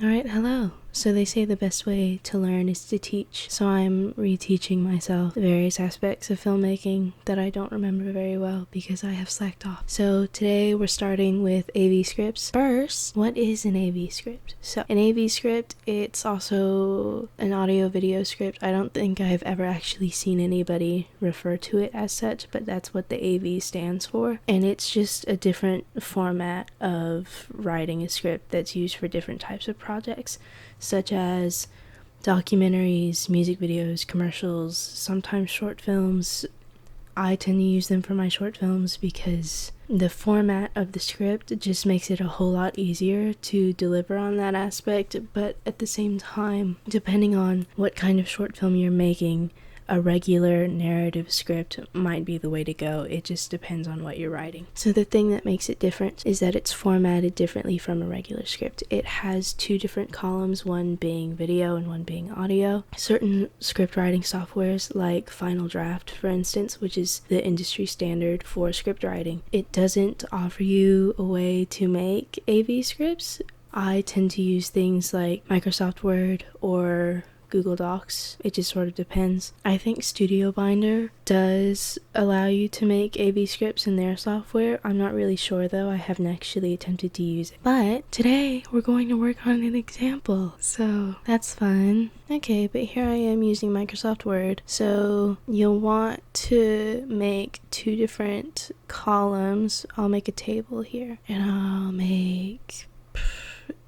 Alright, hello. So they say the best way to learn is to teach. So I'm reteaching myself various aspects of filmmaking that I don't remember very well because I have slacked off. So today we're starting with AV scripts. First, what is an AV script? So an AV script, it's also an audio video script. I don't think I've ever actually seen anybody refer to it as such, but that's what the AV stands for. And it's just a different format of writing a script that's used for different types of projects, such as documentaries, music videos, commercials, sometimes short films. I tend to use them for my short films because the format of the script just makes it a whole lot easier to deliver on that aspect, but at the same time, depending on what kind of short film you're making, a regular narrative script might be the way to go. It just depends on what you're writing. So the thing that makes it different is that it's formatted differently from a regular script. It has two different columns, one being video and one being audio. Certain script writing softwares like Final Draft, for instance, which is the industry standard for script writing, it doesn't offer you a way to make AV scripts. I tend to use things like Microsoft Word or Google Docs. It just sort of depends. I think Studio Binder does allow you to make AV scripts in their software. I'm not really sure though. I haven't actually attempted to use it. But today we're going to work on an example, so that's fun. Okay, but here I am using Microsoft Word. So you'll want to make two different columns. I'll make a table here and I'll make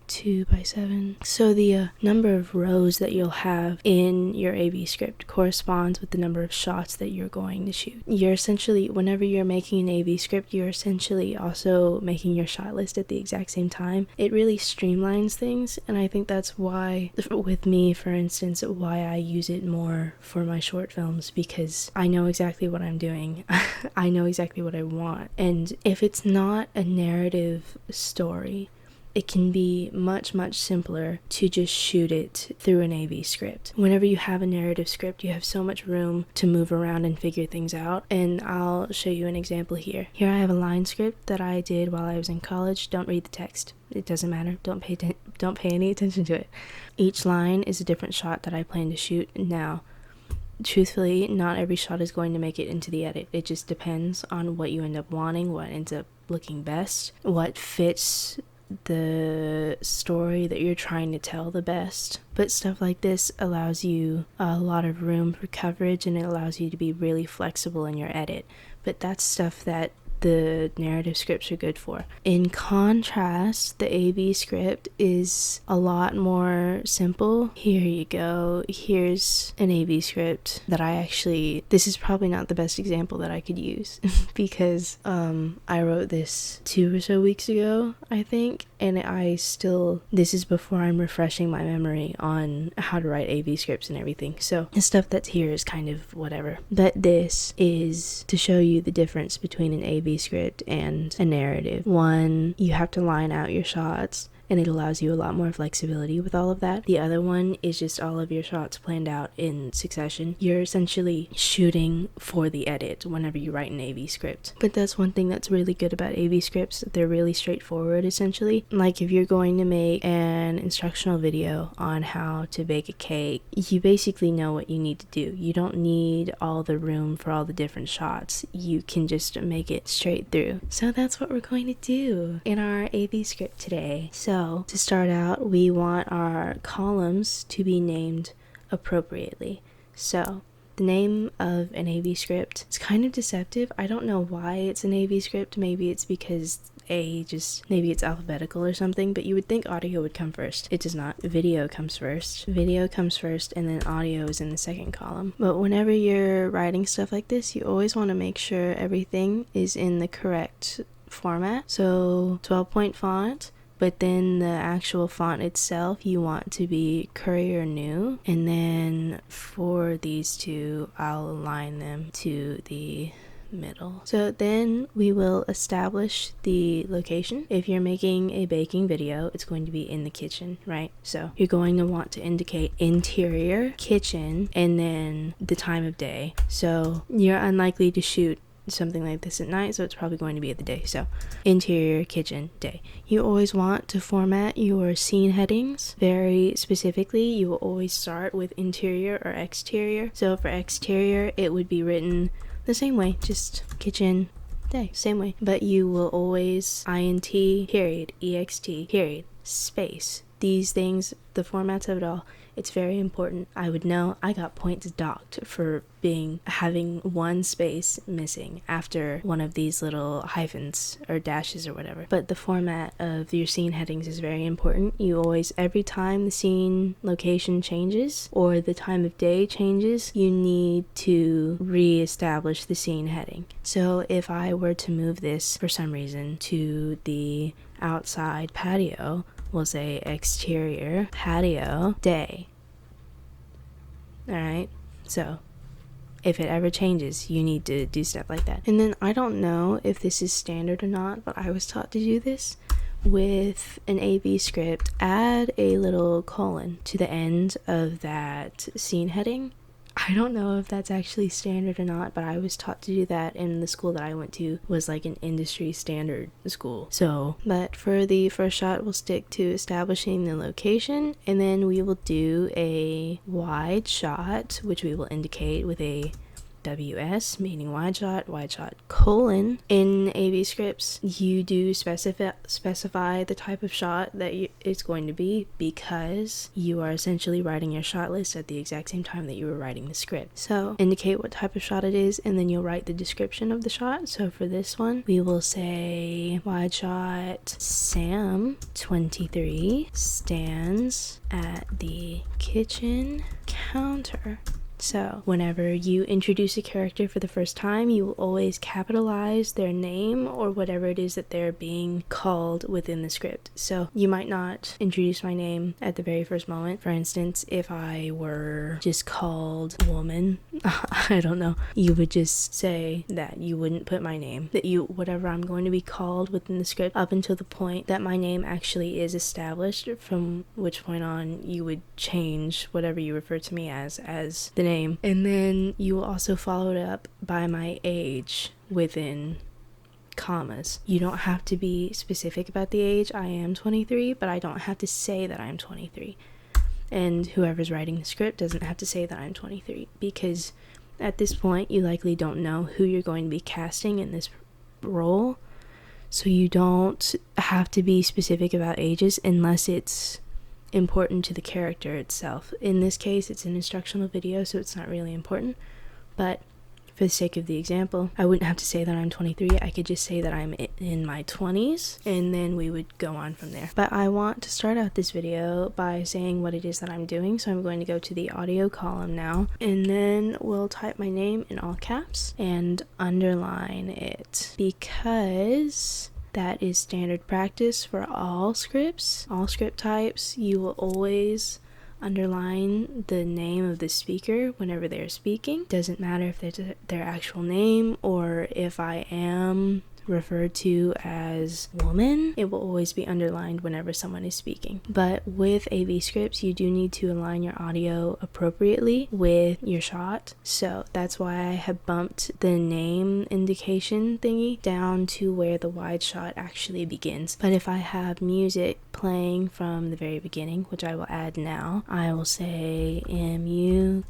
2x7. So the number of rows that you'll have in your AV script corresponds with the number of shots that you're going to shoot. You're essentially, whenever you're making an AV script, you're essentially also making your shot list at the exact same time. It really streamlines things, and I think that's why, with me for instance, why I use it more for my short films, because I know exactly what I'm doing. I know exactly what I want. And if it's not a narrative story, it can be much simpler to just shoot it through an AV script. Whenever you have a narrative script, you have so much room to move around and figure things out, and I'll show you an example here. Here I have a line script that I did while I was in college. Don't read the text. It doesn't matter. Don't pay any attention to it. Each line is a different shot that I plan to shoot. Now, truthfully, not every shot is going to make it into the edit. It just depends on what you end up wanting, what ends up looking best, what fits the story that you're trying to tell the best. But stuff like this allows you a lot of room for coverage, and it allows you to be really flexible in your edit. But that's stuff that the narrative scripts are good for. In contrast, the AV script is a lot more simple. Here you go. Here's an AV script that this is probably not the best example that I could use because I wrote this 2 or so weeks ago, I think, and this is before I'm refreshing my memory on how to write AV scripts and everything. So the stuff that's here is kind of whatever. But this is to show you the difference between an AV script and a narrative. One, you have to line out your shots, and it allows you a lot more flexibility with all of that. The other one is just all of your shots planned out in succession. You're essentially shooting for the edit whenever you write an AV script. But that's one thing that's really good about AV scripts. They're really straightforward, essentially. Like if you're going to make an instructional video on how to bake a cake, you basically know what you need to do. You don't need all the room for all the different shots. You can just make it straight through. So that's what we're going to do in our AV script today. So to start out, we want our columns to be named appropriately. So the name of an AV script is kind of deceptive. I don't know why it's an AV script. Maybe it's because maybe it's alphabetical or something, but you would think audio would come first. It does not. Video comes first. Video comes first, and then audio is in the second column. But whenever you're writing stuff like this, you always want to make sure everything is in the correct format. So 12-point font, but then the actual font itself you want to be Courier New. And then for these two, I'll align them to the middle. So then we will establish the location. If you're making a baking video, it's going to be in the kitchen, right? So you're going to want to indicate interior, kitchen, and then the time of day. So you're unlikely to shoot something like this at night, so it's probably going to be at the day. So interior, kitchen, day. You always want to format your scene headings very specifically. You will always start with interior or exterior. So for exterior, it would be written the same way, just kitchen, day, same way. But you will always int, period, ext, period, space. These things, the formats of it all, it's very important. I would know. I got points docked for having one space missing after one of these little hyphens or dashes or whatever. But the format of your scene headings is very important. You always, every time the scene location changes or the time of day changes, you need to re-establish the scene heading. So if I were to move this for some reason to the outside patio, we'll say exterior patio day. Alright, so if it ever changes, you need to do stuff like that. And then I don't know if this is standard or not, but I was taught to do this with an AV script. Add a little colon to the end of that scene heading. I don't know if that's actually standard or not, but I was taught to do that, and the school that I went to was like an industry standard school. So, but for the first shot, we'll stick to establishing the location, and then we will do a wide shot, which we will indicate with a WS, meaning wide shot, colon. In AV scripts, you do specify the type of shot that it's going to be, because you are essentially writing your shot list at the exact same time that you were writing the script. So indicate what type of shot it is, and then you'll write the description of the shot. So for this one, we will say wide shot, Sam 23 stands at the kitchen counter. So whenever you introduce a character for the first time, you will always capitalize their name or whatever it is that they're being called within the script. So you might not introduce my name at the very first moment. For instance, if I were just called woman, I don't know, you would just say that you wouldn't put my name, that whatever I'm going to be called within the script up until the point that my name actually is established, from which point on you would change whatever you refer to me as the name. And then you will also follow it up by my age within commas. You don't have to be specific about the age. I am 23, but I don't have to say that I'm 23. And whoever's writing the script doesn't have to say that I'm 23, because at this point you likely don't know who you're going to be casting in this role. So you don't have to be specific about ages unless it's important to the character itself. In this case, it's an instructional video, so it's not really important, but for the sake of the example, I wouldn't have to say that I'm 23. I could just say that I'm in my 20s, and then we would go on from there. But I want to start out this video by saying what it is that I'm doing, so I'm going to go to the audio column now, and then we'll type my name in all caps and underline it, because that is standard practice for all scripts, all script types. You will always underline the name of the speaker whenever they're speaking. Doesn't matter if it's their actual name or if I am referred to as woman, it will always be underlined whenever someone is speaking. But with AV scripts, you do need to align your audio appropriately with your shot. So that's why I have bumped the name indication thingy down to where the wide shot actually begins. But if I have music playing from the very beginning, which I will add now, I will say MU :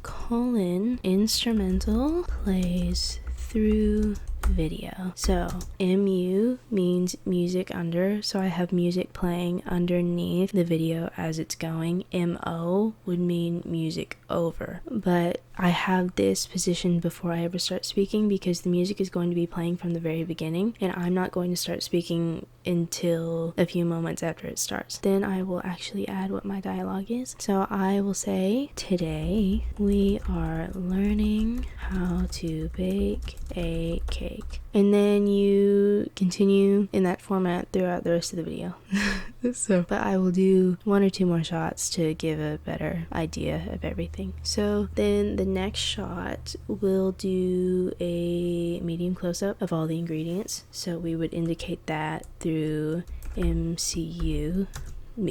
instrumental plays through video. So MU means music under, so I have music playing underneath the video as it's going. MO would mean music over, but I have this positioned before I ever start speaking because the music is going to be playing from the very beginning, and I'm not going to start speaking until a few moments after it starts. Then I will actually add what my dialogue is. So I will say, today we are learning how to bake a cake. And then you continue in that format throughout the rest of the video. But I will do one or two more shots to give a better idea of everything. So then the next shot, we'll do a medium close-up of all the ingredients. So we would indicate that through MCU,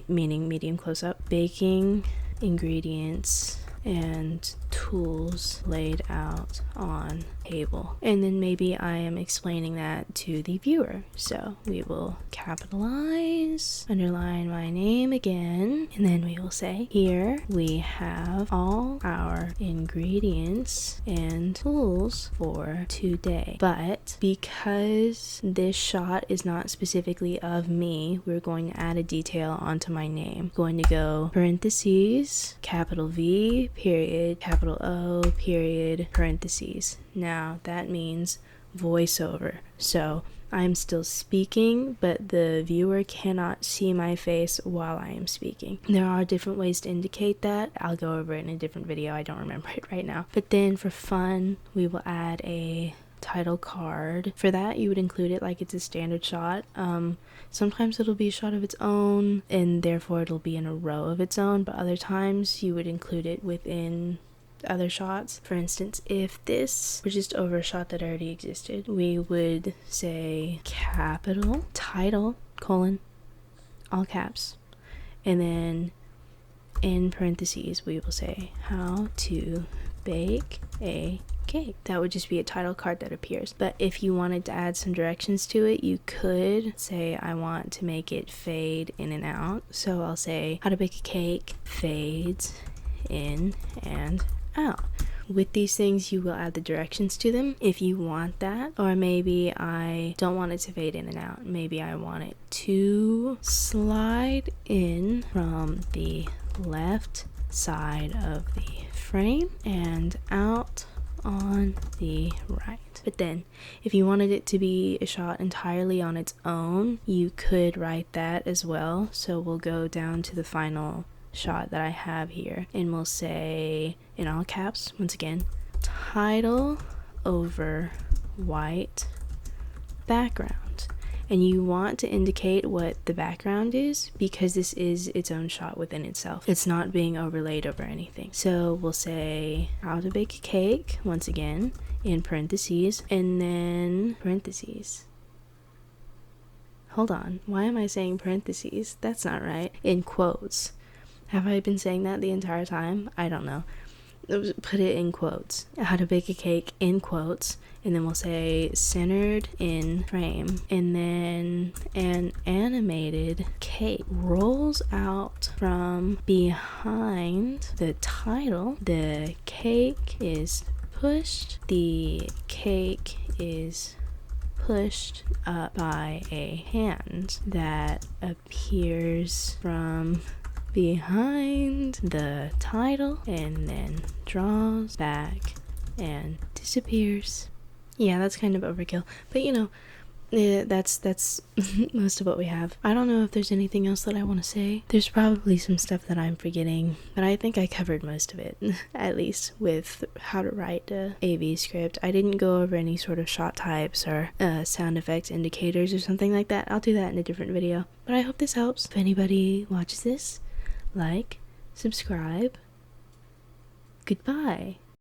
meaning medium close-up, baking ingredients, and tools laid out on table. And then maybe I am explaining that to the viewer. So we will capitalize, underline my name again, and then we will say, here we have all our ingredients and tools for today. But because this shot is not specifically of me, we're going to add a detail onto my name. Going to go parentheses, capital V, period, capital O, period, parentheses. Now that means voiceover. So I'm still speaking, but the viewer cannot see my face while I am speaking. There are different ways to indicate that. I'll go over it in a different video. I don't remember it right now. But then for fun, we will add a title card. For that, you would include it like it's a standard shot. Sometimes it'll be a shot of its own, and therefore it'll be in a row of its own, but other times you would include it within other shots. For instance, if this were just over a shot that already existed, we would say capital title colon all caps, and then in parentheses we will say how to bake a cake. That would just be a title card that appears. But if you wanted to add some directions to it, you could say I want to make it fade in and out, so I'll say how to bake a cake fades in and out. With these things, you will add the directions to them if you want that. Or maybe I don't want it to fade in and out. Maybe I want it to slide in from the left side of the frame and out on the right. But then if you wanted it to be a shot entirely on its own, you could write that as well. So we'll go down to the final shot that I have here, and we'll say in all caps once again, title over white background. And you want to indicate what the background is because this is its own shot within itself. It's not being overlaid over anything. So we'll say how to bake a cake once again in parentheses, and then parentheses. Hold on, why am I saying parentheses? That's not right. In quotes. Have I been saying that the entire time? I don't know. Put it in quotes. How to bake a cake in quotes. And then we'll say centered in frame. And then an animated cake rolls out from behind the title. The cake is pushed. The cake is pushed up by a hand that appears from behind the title and then draws back and disappears. Yeah, that's kind of overkill, but you know, that's most of what we have. I don't know if there's anything else that I want to say. There's probably some stuff that I'm forgetting, but I think I covered most of it, at least with how to write a AV script. I didn't go over any sort of shot types or sound effects indicators or something like that. I'll do that in a different video, but I hope this helps. If anybody watches this, like, subscribe. Goodbye.